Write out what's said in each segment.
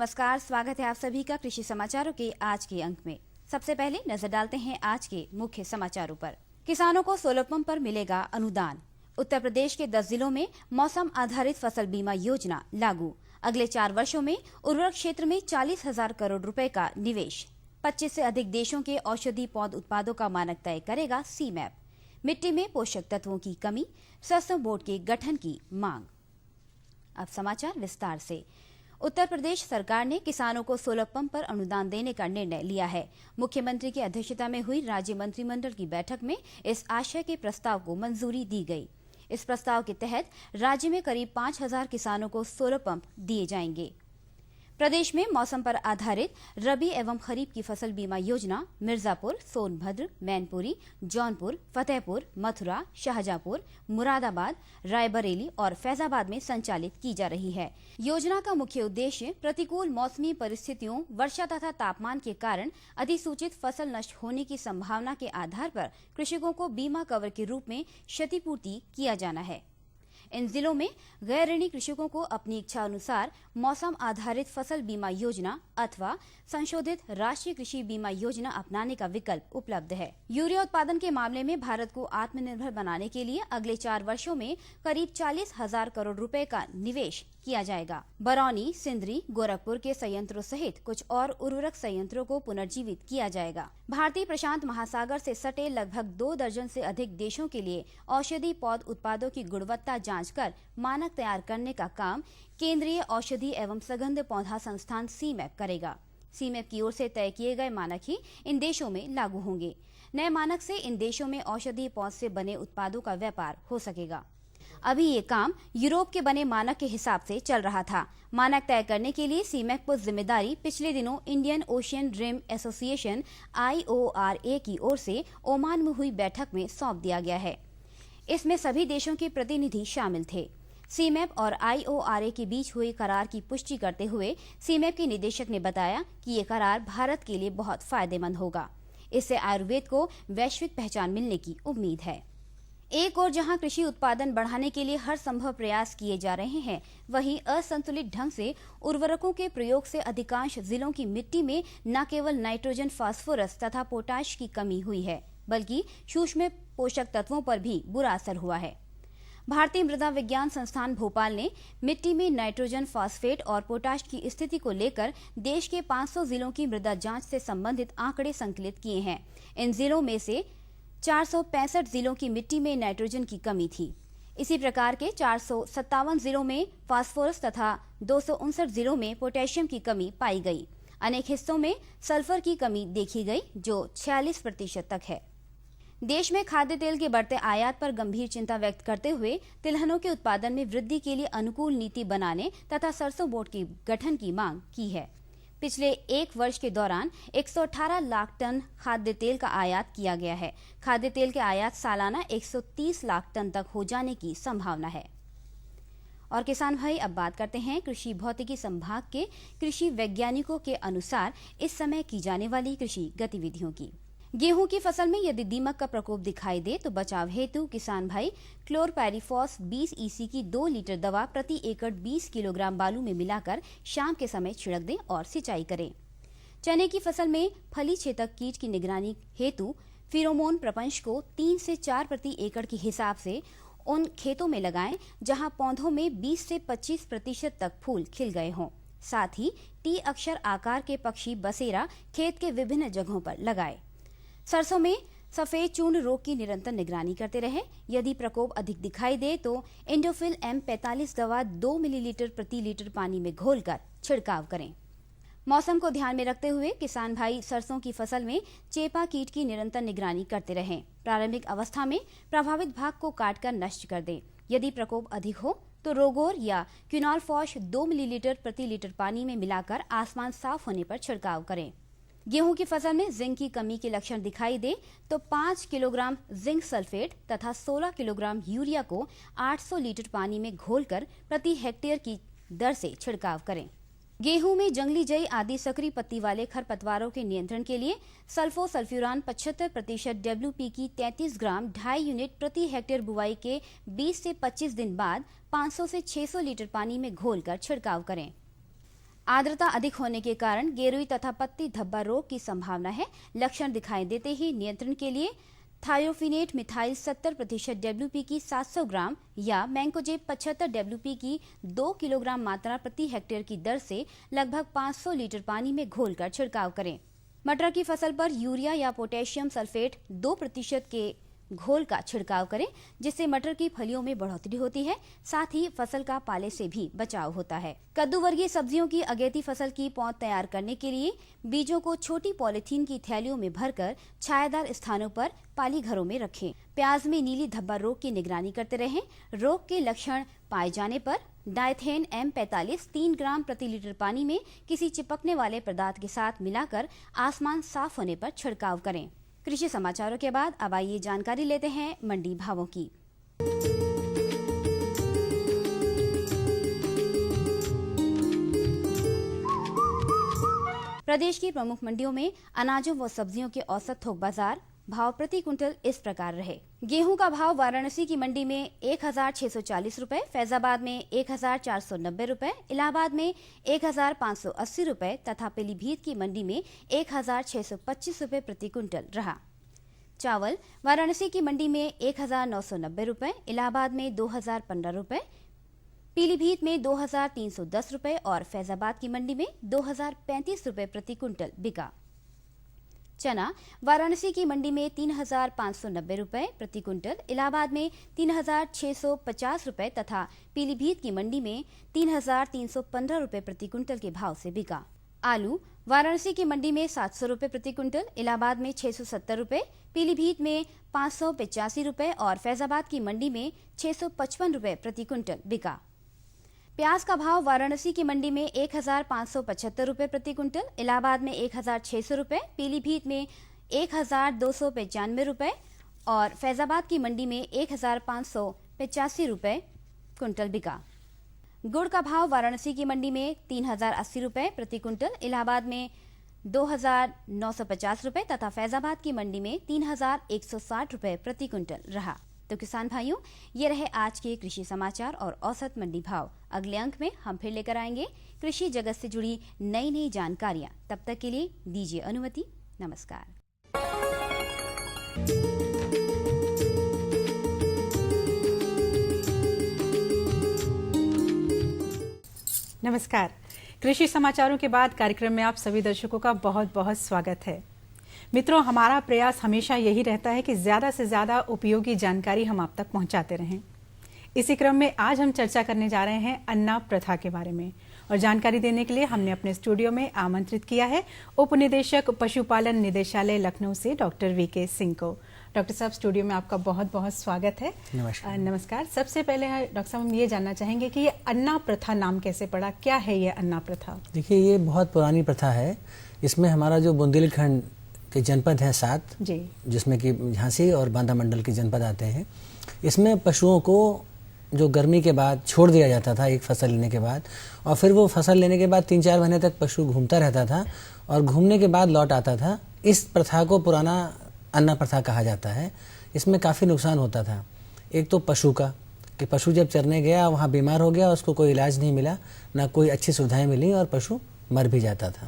नमस्कार, स्वागत है आप सभी का कृषि समाचारों के आज के अंक में। सबसे पहले नजर डालते हैं आज के मुख्य समाचारों पर। किसानों को सोलर पंप पर मिलेगा अनुदान। उत्तर प्रदेश के 10 जिलों में मौसम आधारित फसल बीमा योजना लागू। अगले 4 वर्षों में उर्वरक क्षेत्र में 40,000 करोड़ रुपए का निवेश। 25 से अधिक देशों के औषधि पौध उत्पादों का मानक तय करेगा सीमैप। मिट्टी में पोषक तत्वों की कमी, सरसों बोर्ड के गठन की मांग। अब समाचार विस्तार से। उत्तर प्रदेश सरकार ने किसानों को सोलर पंप पर अनुदान देने का निर्णय लिया है। मुख्यमंत्री की अध्यक्षता में हुई राज्य मंत्रिमंडल की बैठक में इस आशय के प्रस्ताव को मंजूरी दी गई। इस प्रस्ताव के तहत राज्य में करीब 5,000 किसानों को सोलर पंप दिए जाएंगे। प्रदेश में मौसम पर आधारित रबी एवं खरीफ की फसल बीमा योजना मिर्जापुर, सोनभद्र, मैनपुरी, जौनपुर, फतेहपुर, मथुरा, शाहजहांपुर, मुरादाबाद, रायबरेली और फैजाबाद में संचालित की जा रही है। योजना का मुख्य उद्देश्य प्रतिकूल मौसमी परिस्थितियों, वर्षा तथा तापमान के कारण अधिसूचित फसल नष्ट होने की संभावना के आधार पर कृषकों को बीमा कवर के रूप में क्षतिपूर्ति किया जाना है। इन जिलों में गैर ऋणी कृषकों को अपनी इच्छा अनुसार मौसम आधारित फसल बीमा योजना अथवा संशोधित राष्ट्रीय कृषि बीमा योजना अपनाने का विकल्प उपलब्ध है। यूरिया उत्पादन के मामले में भारत को आत्मनिर्भर बनाने के लिए अगले 4 वर्षों में करीब 40,000 करोड़ रुपए का निवेश किया जाएगा। बरौनी, सिंदरी, गोरखपुर के संयंत्रों सहित कुछ और उर्वरक संयंत्रों को पुनर्जीवित किया जाएगा। भारतीय प्रशांत महासागर से सटे लगभग 2 दर्जन से अधिक देशों के लिए औषधि पौध उत्पादों की गुणवत्ता जांच कर मानक तैयार करने का काम केंद्रीय औषधि एवं सगंध पौधा संस्थान सीमैप करेगा। सीमैप की ओर से तय किए गए मानक ही इन देशों में लागू होंगे। नए मानक से इन देशों में औषधि पौध से बने उत्पादों का व्यापार हो सकेगा। अभी ये काम यूरोप के बने मानक के हिसाब से चल रहा था। मानक तय करने के लिए सीमैप को जिम्मेदारी पिछले दिनों Indian Ocean Rim Association IORA की ओर से ओमान में हुई बैठक में सौंप दिया गया है। इसमें सभी देशों के प्रतिनिधि शामिल थे। सीमैप और IORA के बीच हुए करार की पुष्टि करते हुए सीमैप के निदेशक ने बताया कि ये करार भारत के लिए बहुत फायदेमंद होगा। इससे आयुर्वेद को वैश्विक पहचान मिलने की उम्मीद है। एक और जहां कृषि उत्पादन बढ़ाने के लिए हर संभव प्रयास किए जा रहे हैं, वहीं असंतुलित ढंग से उर्वरकों के प्रयोग से अधिकांश जिलों की मिट्टी में न केवल नाइट्रोजन, फास्फोरस तथा पोटाश की कमी हुई है, बल्कि सूक्ष्म पोषक तत्वों पर भी बुरा असर हुआ है। भारतीय मृदा विज्ञान संस्थान भोपाल ने मिट्टी में नाइट्रोजन, फास्फेट और पोटाश की स्थिति को लेकर देश के 500 जिलों की मृदा जांच से संबंधित आंकड़े संकलित किए हैं। इन जिलों में से 465 जिलों की मिट्टी में नाइट्रोजन की कमी थी। इसी प्रकार के 457 जिलों में फास्फोरस तथा 259 जिलों में पोटेशियम की कमी पाई गई। अनेक हिस्सों में सल्फर की कमी देखी गई, जो 46% तक है। देश में खाद्य तेल के बढ़ते आयात पर गंभीर चिंता व्यक्त करते हुए तिलहनों के उत्पादन में वृद्धि के लिए अनुकूल नीति बनाने तथा सरसों बोर्ड के गठन की मांग की है। पिछले 1 वर्ष के दौरान 118 लाख टन खाद्य तेल का आयात किया गया है। खाद्य तेल के आयात सालाना 130 लाख टन तक हो जाने की संभावना है। और किसान भाई, अब बात करते हैं कृषि भौतिकी संभाग के कृषि वैज्ञानिकों के अनुसार इस समय की जाने वाली कृषि गतिविधियों की। गेहूं की फसल में यदि दीमक का प्रकोप दिखाई दे तो बचाव हेतु किसान भाई क्लोरपैरिफॉस 20 EC की 2 लीटर दवा प्रति एकड़ 20 किलोग्राम बालू में मिलाकर शाम के समय छिड़क दें और सिंचाई करें। चने की फसल में फली छेदक कीट की निगरानी हेतु फिरोमोन प्रपंच को 3 से 4 प्रति एकड़ के हिसाब से उन खेतों में लगाएं जहां पौधों में 20 से 25% तक फूल खिल गए हों। साथ ही T अक्षर आकार के पक्षी बसेरा खेत के विभिन्न जगहों पर लगाएं। सरसों में सफेद चूर्ण रोग की निरंतर निगरानी करते रहे। यदि प्रकोप अधिक दिखाई दे तो इंडोफिल M45 दवा 2 मिलीलीटर प्रति लीटर पानी में घोलकर छिड़काव करें। मौसम को ध्यान में रखते हुए किसान भाई सरसों की फसल में चेपा कीट की निरंतर निगरानी करते रहें। प्रारंभिक अवस्था में प्रभावित भाग को काटकर नष्ट कर दें। यदि प्रकोप अधिक हो तो रोगोर या क्विनोलफॉस 2 मिलीलीटर प्रति लीटर पानी में मिलाकर आसमान साफ होने पर छिड़काव करें। गेहूं की फसल में जिंक की कमी के लक्षण दिखाई दे तो 5 किलोग्राम जिंक सल्फेट तथा 16 किलोग्राम यूरिया को 800 लीटर पानी में घोलकर प्रति हेक्टेयर की दर से छिड़काव करें। गेहूं में जंगली जई आदि सकरी पत्ती वाले खरपतवारों के नियंत्रण के लिए सल्फोसल्फ्यूरान 75% WP की 33 ग्राम 2.5 यूनिट प्रति हेक्टेयर बुआई के 20 से 25 दिन बाद 500 से 600 लीटर पानी में घोलकर छिड़काव करें। आर्द्रता अधिक होने के कारण गेरुई तथा पत्ती धब्बा रोग की संभावना है। लक्षण दिखाई देते ही नियंत्रण के लिए थायोफिनेट मिथाइल 70% WP की 700 ग्राम या मैंकोजेब 75 WP की 2 किलोग्राम मात्रा प्रति हेक्टेयर की दर से लगभग 500 लीटर पानी में घोलकर छिड़काव करें। मटर की फसल पर यूरिया या पोटेशियम सल्फेट 2% के घोल का छिड़काव करें, जिससे मटर की फलियों में बढ़ोतरी होती है, साथ ही फसल का पाले से भी बचाव होता है। कद्दू वर्गीय सब्जियों की अगेती फसल की पौध तैयार करने के लिए बीजों को छोटी पॉलीथीन की थैलियों में भरकर छायादार स्थानों पर पाली घरों में रखें। प्याज में नीली धब्बा रोग की निगरानी करते रहें। रोग के लक्षण पाए जाने पर डाइथेन M45 3 ग्राम प्रति लीटर पानी में किसी चिपकने वाले पदार्थ के साथ मिलाकर आसमान साफ होने पर छिड़काव करें। कृषि समाचारों के बाद अब आइए जानकारी लेते हैं मंडी भावों की। प्रदेश की प्रमुख मंडियों में अनाजों व सब्जियों के औसत थोक बाजार भाव प्रति कुंटल इस प्रकार रहे। गेहूं का भाव वाराणसी की मंडी में 1640 रुपए, फैजाबाद में 1490 रुपए, इलाहाबाद में 1580 रुपए तथा पीलीभीत की मंडी में 1625 रुपए प्रति कुंटल रहा। चावल वाराणसी की मंडी में 1990 रुपए, इलाहाबाद में 2015 रुपए, पीलीभीत में 2310 रुपए और फैजाबाद की मंडी में 2035 रुपए प्रति कुंटल बिका। चना वाराणसी की मंडी में 3590 रुपए प्रति कुंटल, इलाहाबाद में 3650 रुपए तथा पीलीभीत की मंडी में 3315 रुपए प्रति कुंटल के भाव से बिका। आलू वाराणसी की मंडी में 700 रुपए प्रति कुंटल, इलाहाबाद में 670 रुपए, पीलीभीत में 585 रुपए और फैजाबाद की मंडी में 655 रुपए प्रति कुंटल बिका। प्याज का भाव वाराणसी की मंडी में 1575 रुपए प्रति कुंटल, इलाहाबाद में 1600 रुपए, पीलीभीत में 1295 रुपए और फैजाबाद की मंडी में 1585 रुपए कुंटल बिका। गुड़ का भाव वाराणसी की मंडी में 3080 रुपए प्रति कुंटल, इलाहाबाद में 2950 रुपए तथा फैजाबाद की मंडी में 3160 रुपए प्रति कुंटल रहा। तो किसान भाइयों, ये रहे आज के कृषि समाचार और औसत मंडी भाव। अगले अंक में हम फिर लेकर आएंगे कृषि जगत से जुड़ी नई नई जानकारियां। तब तक के लिए दीजिए अनुमति। नमस्कार। नमस्कार। कृषि समाचारों के बाद कार्यक्रम में आप सभी दर्शकों का बहुत बहुत स्वागत है। मित्रों, हमारा प्रयास हमेशा यही रहता है कि ज्यादा से ज्यादा उपयोगी जानकारी हम आप तक पहुंचाते रहें। इसी क्रम में आज हम चर्चा करने जा रहे हैं अन्ना प्रथा के बारे में और जानकारी देने के लिए हमने अपने स्टूडियो में आमंत्रित किया है उप निदेशक पशुपालन निदेशालय लखनऊ से डॉक्टर वीके सिंह को। डॉक्टर साहब, स्टूडियो में आपका बहुत बहुत स्वागत है। नमस्कार। नमस्कार। सबसे पहले डॉक्टर साहब हम ये जानना चाहेंगे कि ये अन्ना प्रथा नाम कैसे पड़ा, क्या है ये अन्ना प्रथा? देखिए, ये बहुत पुरानी प्रथा है। इसमें हमारा जो बुंदेलखंड के जनपद हैं 7 जी, जिसमें कि झांसी और बांदा मंडल के जनपद आते हैं, इसमें पशुओं को जो गर्मी के बाद छोड़ दिया जाता था एक फसल लेने के बाद, और फिर वो फसल लेने के बाद 3-4 महीने तक पशु घूमता रहता था और घूमने के बाद लौट आता था। इस प्रथा को पुराना अन्ना प्रथा कहा जाता है। इसमें काफ़ी नुकसान होता था। एक तो पशु का, कि पशु जब चरने गया वहाँ बीमार हो गया, उसको कोई इलाज नहीं मिला, ना कोई अच्छी सुविधाएं मिली और पशु मर भी जाता था।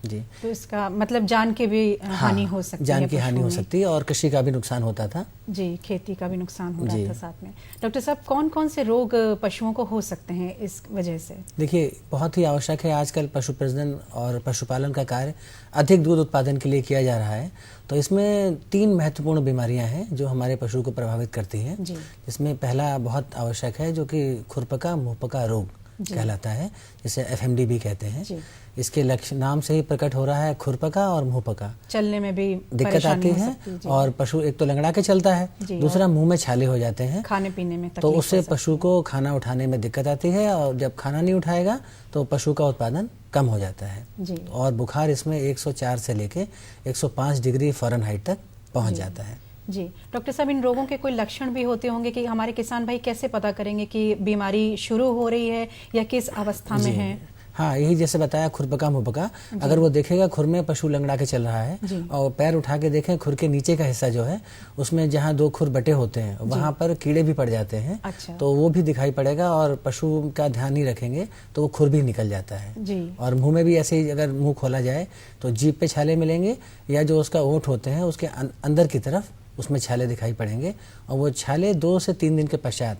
जी, तो इसका मतलब जान की भी हानि हो सकती है। जान की हानि हो सकती है और कृषि का भी नुकसान होता था। जी, खेती का भी नुकसान हो रहा था साथ में। डॉक्टर साहब, कौन कौन से रोग पशुओं को हो सकते हैं इस वजह से? देखिए, बहुत ही आवश्यक है। आजकल पशु प्रजनन और पशुपालन का कार्य अधिक दूध उत्पादन के लिए किया जा रहा है। तो इसमें 3 महत्वपूर्ण बीमारियां हैं जो हमारे पशु को प्रभावित करती हैं। जिसमें पहला बहुत आवश्यक है, जो कि खुरपका मुंहपका रोग कहलाता है, जिसे FMD भी कहते हैं। इसके लक्षण नाम से ही प्रकट हो रहा है, खुरपका और मुंहपका। चलने में भी दिक्कत आती है और पशु एक तो लंगड़ा के चलता है, दूसरा मुंह में छाले हो जाते हैं, खाने पीने में तो उससे पशु को खाना उठाने में दिक्कत आती है और जब खाना नहीं उठाएगा तो पशु का उत्पादन कम हो जाता है। और बुखार इसमें 104 से लेके 105 डिग्री फ़ारेनहाइट तक पहुंच जाता है। जी डॉक्टर साहब, इन रोगों के कोई लक्षण भी होते होंगे कि हमारे किसान भाई कैसे पता करेंगे कि बीमारी शुरू हो रही है या किस अवस्था में है? हाँ, यही जैसे बताया खुरपका मुपका, अगर वो देखेगा खुर में पशु लंगड़ा के चल रहा है और पैर उठा के देखें खुर के नीचे का हिस्सा जो है उसमें जहाँ 2 खुर बटे होते हैं वहां पर कीड़े भी पड़ जाते हैं। अच्छा। तो वो भी दिखाई पड़ेगा और पशु का ध्यान नहीं रखेंगे तो वो खुर भी निकल जाता है जी। और मुंह में भी ऐसे ही अगर मुंह खोला जाए तो जीभ पे छाले मिलेंगे या जो उसका ओंठ होते हैं उसके अंदर की तरफ उसमें छाले दिखाई पड़ेंगे और वो छाले 2 से 3 दिन के पश्चात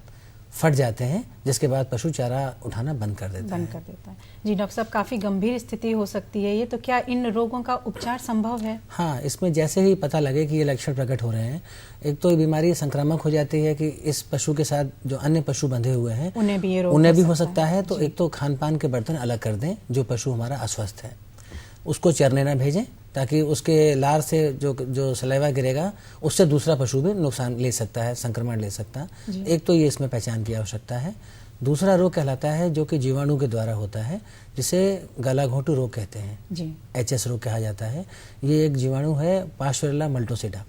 फट जाते हैं, जिसके बाद पशु चारा उठाना बंद कर देता है। जी डॉक्टर साहब, काफ़ी गंभीर स्थिति हो सकती है ये, तो क्या इन रोगों का उपचार संभव है? हाँ, इसमें जैसे ही पता लगे कि ये लक्षण प्रकट हो रहे हैं, एक तो ये बीमारी संक्रामक हो जाती है कि इस पशु के साथ जो अन्य पशु बंधे हुए हैं उन्हें भी ये रोग हो सकता है। तो एक तो खान पान के बर्तन अलग कर दें, जो पशु हमारा अस्वस्थ है उसको चरने ना भेजें, ताकि उसके लार से जो सलाइवा गिरेगा उससे दूसरा पशु भी नुकसान ले सकता है, संक्रमण ले सकता है। एक तो ये इसमें पहचान की आवश्यकता है। दूसरा रोग कहलाता है जो कि जीवाणु के द्वारा होता है, जिसे गला घोंटू रोग कहते हैं जी। HS रोग कहा जाता है। ये एक जीवाणु है पार्श्वरेला मल्टोसिडा,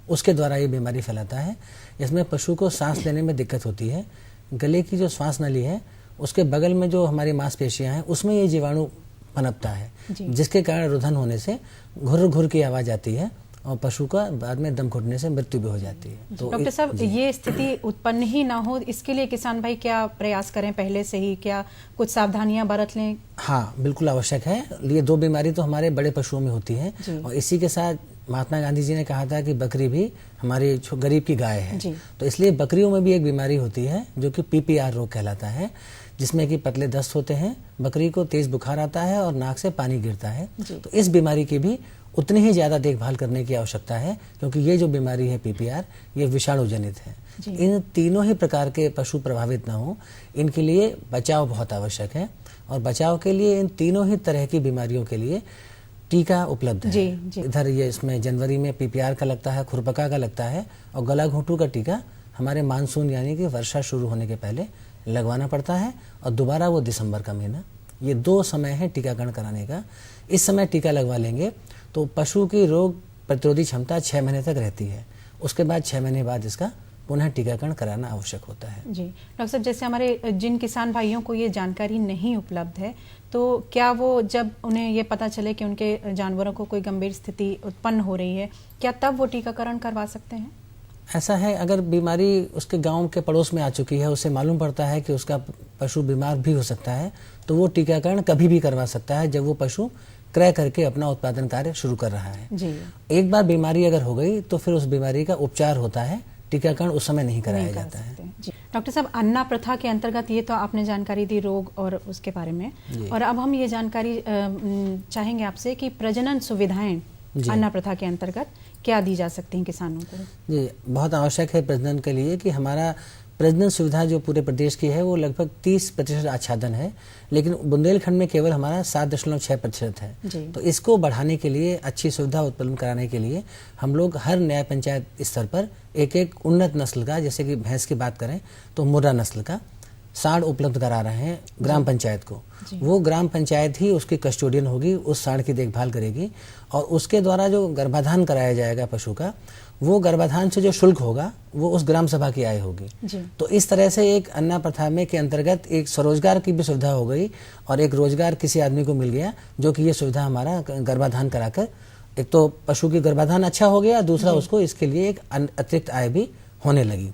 उसके द्वारा ये बीमारी फैलाता है। इसमें पशु को सांस लेने में दिक्कत होती है। गले की जो श्वास नली है उसके बगल में जो हमारी मांसपेशियां हैं उसमें ये जीवाणु पनपता है, जिसके कारण रुधन होने से घुर घुर की आवाज आती है और पशु का बाद में दम घुटने से मृत्यु भी हो जाती है। तो डॉक्टर साहब, ये स्थिति उत्पन्न ही ना हो इसके लिए किसान भाई क्या प्रयास करें पहले से ही, क्या कुछ सावधानियां बरत लें? हाँ, बिल्कुल आवश्यक है। ये 2 बीमारी तो हमारे बड़े पशुओं में होती है और इसी के साथ महात्मा गांधी जी ने कहा था कि बकरी भी हमारी गरीब की गाय है। तो इसलिए बकरियों में भी एक बीमारी होती है जो कि PPR रोग कहलाता है, जिसमें कि पतले दस्त होते हैं, बकरी को तेज बुखार आता है और नाक से पानी गिरता है। तो इस बीमारी की भी उतनी ही ज्यादा देखभाल करने की आवश्यकता है, क्योंकि ये जो बीमारी है PPR ये विषाणु जनित है। इन तीनों ही प्रकार के पशु प्रभावित ना हो, इनके लिए बचाव बहुत आवश्यक है और बचाव के लिए इन तीनों ही तरह की बीमारियों के लिए टीका उपलब्ध है। इधर ये इसमें जनवरी में PPR का लगता है, खुरपका का लगता है और गला घोंटू का टीका हमारे मानसून यानी कि वर्षा शुरू होने के पहले लगवाना पड़ता है और दोबारा वो दिसंबर का महीना। ये 2 समय है टीकाकरण कराने का। इस समय टीका लगवा लेंगे तो पशु की रोग प्रतिरोधी क्षमता 6 महीने तक रहती है। उसके बाद 6 महीने बाद इसका पुनः टीकाकरण कराना आवश्यक होता है। जी डॉक्टर साहब, जैसे हमारे जिन किसान भाइयों को ये जानकारी नहीं उपलब्ध है, तो क्या वो जब उन्हें ये पता चले कि उनके जानवरों को कोई गंभीर स्थिति उत्पन्न हो रही है, क्या तब वो टीकाकरण करवा सकते हैं? ऐसा है, अगर बीमारी उसके गांव के पड़ोस में आ चुकी है, उसे मालूम पड़ता है कि उसका पशु बीमार भी हो सकता है, तो वो टीकाकरण कभी भी करवा सकता है जब वो पशु क्रय करके अपना उत्पादन कार्य शुरू कर रहा है। जी। एक बार बीमारी अगर हो गई तो फिर उस बीमारी का उपचार होता है, टीकाकरण उस समय नहीं कराया जाता है। डॉक्टर साहब, अन्ना प्रथा के अंतर्गत ये तो आपने जानकारी दी रोग और उसके बारे में, और अब हम ये जानकारी चाहेंगे आपसे कि प्रजनन सुविधाएं अन्ना प्रथा के अंतर्गत क्या दी जा सकती हैं किसानों को? जी, बहुत आवश्यक है प्रजनन के लिए कि हमारा प्रजनन सुविधा जो पूरे प्रदेश की है वो लगभग 30% आच्छादन है, लेकिन बुंदेलखंड में केवल हमारा 7.6% है। तो इसको बढ़ाने के लिए, अच्छी सुविधा उत्पन्न कराने के लिए हम लोग हर न्याय पंचायत स्तर पर एक उन्नत नस्ल का, जैसे कि भैंस की बात करें तो मुर्रा नस्ल का सांड उपलब्ध करा रहे हैं ग्राम पंचायत को। वो ग्राम पंचायत ही उसकी कस्टोडियन होगी, उस सांड की देखभाल करेगी और उसके द्वारा जो गर्भाधान कराया जाएगा पशु का, वो गर्भाधान से जो शुल्क होगा वो उस ग्राम सभा की आय होगी। तो इस तरह से एक अन्ना प्रथा में के अंतर्गत एक स्वरोजगार की भी सुविधा हो गई और एक रोजगार किसी आदमी को मिल गया, जो कि ये सुविधा हमारा गर्भाधान कराकर, एक तो पशु की गर्भाधान अच्छा हो गया, दूसरा उसको इसके लिए एक अतिरिक्त आय भी होने लगी।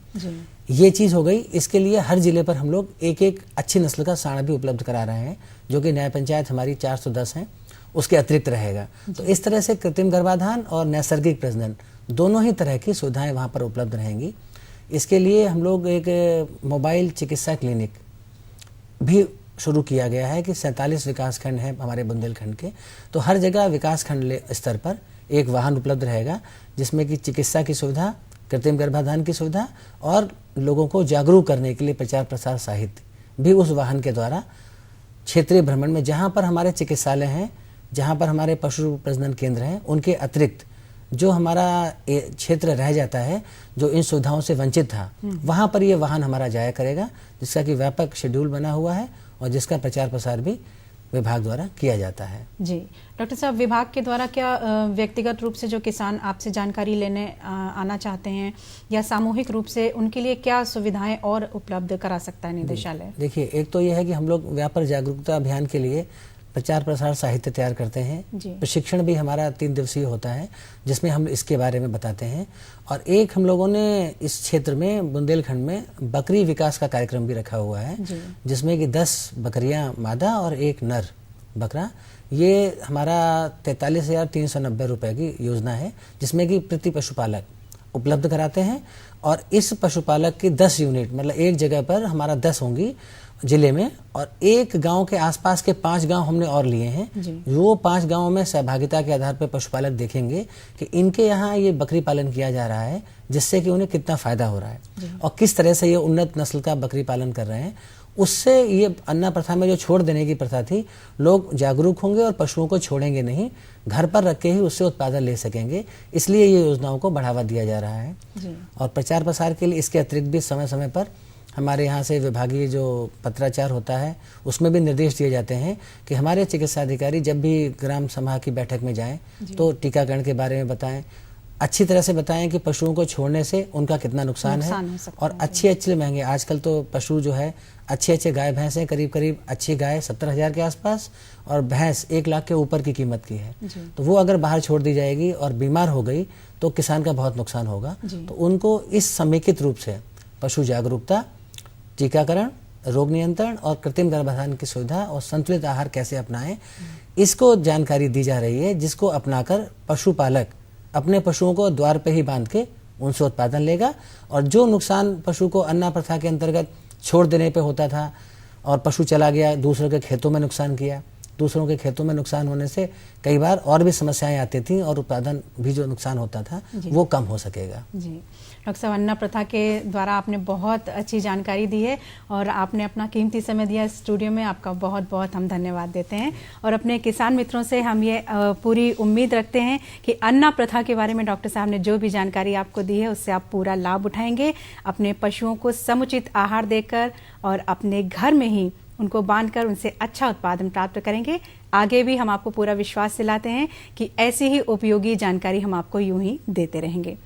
ये चीज हो गई। इसके लिए हर जिले पर हम लोग एक अच्छी नस्ल का सांड भी उपलब्ध करा रहे हैं, जो कि न्याय पंचायत हमारी 410 है, उसके अतिरिक्त रहेगा। तो इस तरह से कृत्रिम गर्भाधान और नैसर्गिक प्रजनन दोनों ही तरह की सुविधाएं वहां पर उपलब्ध रहेंगी। इसके लिए हम लोग एक मोबाइल चिकित्सा क्लिनिक भी शुरू किया गया है कि 47 विकास खंड है हमारे बुंदेलखंड के, तो हर जगह विकास खंड स्तर पर एक वाहन उपलब्ध रहेगा, जिसमें कि चिकित्सा की सुविधा, कृत्रिम गर्भाधान की सुविधा और लोगों को जागरूक करने के लिए प्रचार प्रसार साहित्य भी उस वाहन के द्वारा क्षेत्रीय भ्रमण में, जहां पर हमारे चिकित्सालय हैं, जहां पर हमारे पशु प्रजनन केंद्र हैं, उनके अतिरिक्त जो हमारा क्षेत्र रह जाता है जो इन सुविधाओं से वंचित था, वहां पर ये वाहन हमारा जाया करेगा, जिसका कि व्यापक शेड्यूल बना हुआ है और जिसका प्रचार प्रसार भी विभाग द्वारा किया जाता है। जी डॉक्टर साहब, विभाग के द्वारा क्या व्यक्तिगत रूप से जो किसान आपसे जानकारी लेने आना चाहते हैं या सामूहिक रूप से, उनके लिए क्या सुविधाएं और उपलब्ध करा सकता है निदेशालय? देखिए, एक तो यह है कि हम लोग व्यापार जागरूकता अभियान के लिए प्रचार प्रसार साहित्य तैयार करते हैं। प्रशिक्षण भी हमारा 3 दिवसीय होता है जिसमें हम इसके बारे में बताते हैं। और एक हम लोगों ने इस क्षेत्र में बुंदेलखंड में बकरी विकास का कार्यक्रम भी रखा हुआ है, जिसमें कि 10 बकरियां मादा और 1 नर बकरा, ये हमारा 43,390 रुपए की योजना है, जिसमें कि प्रति पशुपालक उपलब्ध कराते हैं। और इस पशुपालक की 10 यूनिट, मतलब एक जगह पर हमारा 10 होंगी जिले में, और एक गांव के आसपास के 5 गांव हमने और लिए हैं। वो 5 गांवों में सहभागिता के आधार पर पशुपालक देखेंगे कि इनके यहाँ ये बकरी पालन किया जा रहा है, जिससे कि उन्हें कितना फायदा हो रहा है और किस तरह से ये उन्नत नस्ल का बकरी पालन कर रहे हैं। उससे ये अन्ना प्रथा में जो छोड़ देने की प्रथा थी, लोग जागरूक होंगे और पशुओं को छोड़ेंगे नहीं, घर पर रख के ही उससे उत्पादन ले सकेंगे। इसलिए ये योजनाओं को बढ़ावा दिया जा रहा है। और प्रचार प्रसार के लिए इसके अतिरिक्त भी समय समय पर हमारे यहाँ से विभागीय जो पत्राचार होता है उसमें भी निर्देश दिए जाते हैं कि हमारे चिकित्सा अधिकारी जब भी ग्राम सभा की बैठक में जाएं तो टीकाकरण के बारे में बताएं, अच्छी तरह से बताएं कि पशुओं को छोड़ने से उनका कितना नुकसान है। और अच्छे महंगे, आजकल तो पशु जो है अच्छे गाय भैंस हैं, करीब अच्छी गाय 70,000 के आसपास और भैंस 1 लाख के ऊपर की कीमत की है। तो वो अगर बाहर छोड़ दी जाएगी और बीमार हो गई तो किसान का बहुत नुकसान होगा। तो उनको इस समेकित रूप से पशु जागरूकता, टीकाकरण, रोग नियंत्रण और कृत्रिम गर्भाधान की सुविधा और संतुलित आहार कैसे अपनाएं, इसको जानकारी दी जा रही है, जिसको अपनाकर पशुपालक अपने पशुओं को द्वार पे ही बांध के उनसे उत्पादन लेगा। और जो नुकसान पशु को अन्ना प्रथा के अंतर्गत छोड़ देने पे होता था और पशु चला गया, दूसरों के खेतों में नुकसान किया, दूसरों के खेतों में नुकसान होने से कई बार और भी समस्याएं आती थी और उत्पादन भी जो नुकसान होता था वो कम हो सकेगा। जी डॉक्टर साहब, अन्ना प्रथा के द्वारा आपने बहुत अच्छी जानकारी दी है और आपने अपना कीमती समय दिया स्टूडियो में, आपका बहुत बहुत हम धन्यवाद देते हैं। और अपने किसान मित्रों से हम ये पूरी उम्मीद रखते हैं कि अन्ना प्रथा के बारे में डॉक्टर साहब ने जो भी जानकारी आपको दी है उससे आप पूरा लाभ उठाएंगे, अपने पशुओं को समुचित आहार देकर और अपने घर में ही उनको बांधकर उनसे अच्छा उत्पादन प्राप्त करेंगे। आगे भी हम आपको पूरा विश्वास दिलाते हैं कि ऐसी ही उपयोगी जानकारी हम आपको यूं ही देते रहेंगे।